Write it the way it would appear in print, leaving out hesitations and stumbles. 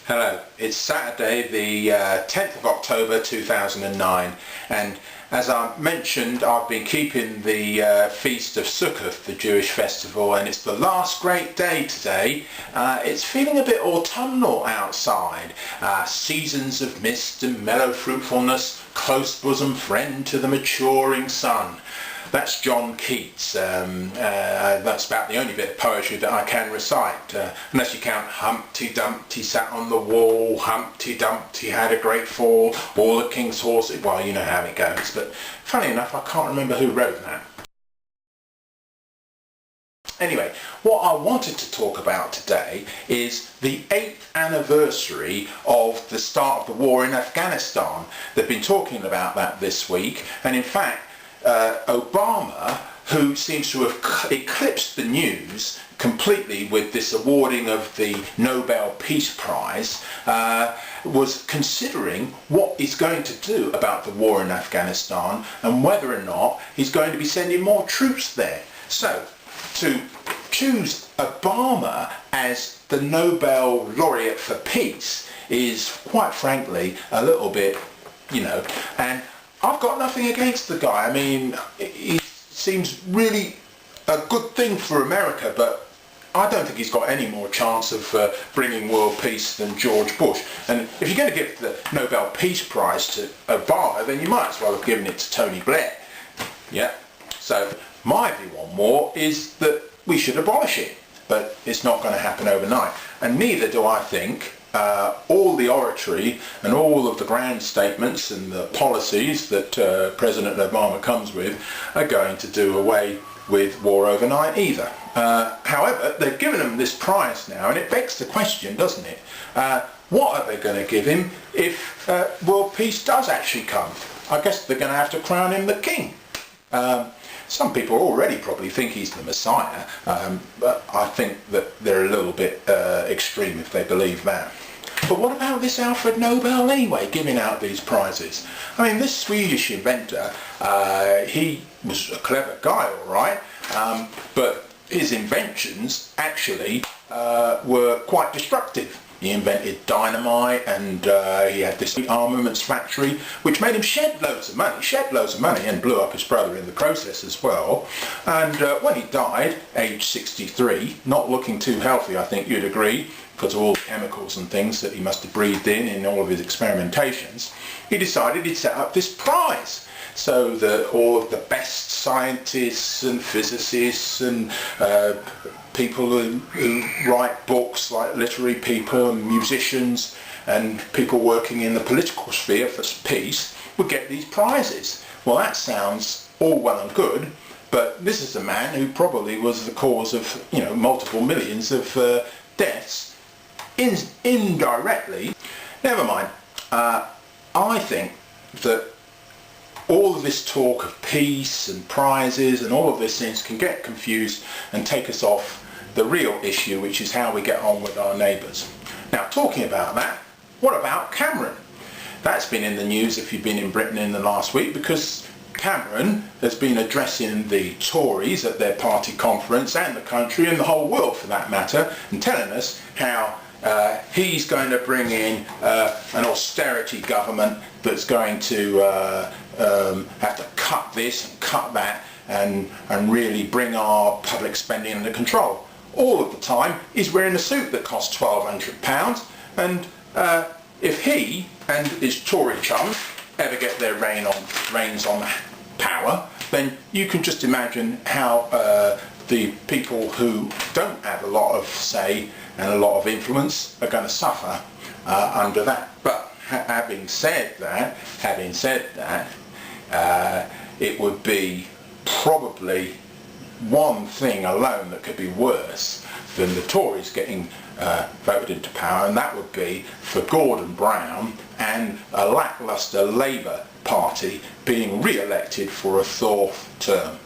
Hello, it's Saturday the 10th of October 2009, and as I mentioned, I've been keeping the Feast of Sukkot, the Jewish festival, and it's the last great day today. It's feeling a bit autumnal outside. Seasons of mist and mellow fruitfulness, close bosom friend to the maturing sun. That's John Keats. That's about the only bit of poetry that I can recite, unless you count Humpty Dumpty sat on the wall, Humpty Dumpty had a great fall, all the king's horses. Well, you know how it goes, but funny enough, I can't remember who wrote that. Anyway, what I wanted to talk about today is the 8th anniversary of the start of the war in Afghanistan. They've been talking about that this week, and in fact, Obama, who seems to have eclipsed the news completely with this awarding of the Nobel Peace Prize, was considering what he's going to do about the war in Afghanistan and whether or not he's going to be sending more troops there. So, to choose Obama as the Nobel laureate for peace is, quite frankly, a little bit, and I've got nothing against the guy. I mean, he seems really a good thing for America, but I don't think he's got any more chance of bringing world peace than George Bush. And if you're going to give the Nobel Peace Prize to Obama, then you might as well have given it to Tony Blair. Yeah. So my view on war is that we should abolish it, but it's not going to happen overnight. And neither do I think all the oratory and all of the grand statements and the policies that President Obama comes with are going to do away with war overnight either. However, they've given him this prize now, and it begs the question, doesn't it? What are they going to give him if world peace does actually come? I guess they're going to have to crown him the king. Some people already probably think he's the Messiah, but I think that they're a little bit extreme if they believe that. But what about this Alfred Nobel anyway, giving out these prizes? I mean, this Swedish inventor, he was a clever guy, all right, but his inventions actually were quite destructive. He invented dynamite, and he had this armaments factory which made him shed loads of money and blew up his brother in the process as well. And when he died, aged 63, not looking too healthy, I think you'd agree, because of all the chemicals and things that he must have breathed in all of his experimentations, he decided he'd set up this prize so that all of the best scientists and physicists and people who write books, like literary people and musicians and people working in the political sphere for peace, would get these prizes. Well, that sounds all well and good, but this is a man who probably was the cause of, multiple millions of deaths indirectly. Never mind. I think that all of this talk of peace and prizes and all of these things can get confused and take us off the real issue, which is how we get on with our neighbours. Now, talking about that, what about Cameron? That's been in the news if you've been in Britain in the last week, because Cameron has been addressing the Tories at their party conference, and the country and the whole world for that matter, and telling us how he's going to bring in an austerity government that's going to have to cut this and cut that and really bring our public spending under control. All of the time he's wearing a suit that costs £1,200, and if he and his Tory chum ever get their reins on power, then you can just imagine how the people who don't have a lot of say and a lot of influence are going to suffer under that. But having said that, it would be probably one thing alone that could be worse than the Tories getting voted into power, and that would be for Gordon Brown and a lacklustre Labour Party being re-elected for a fourth term.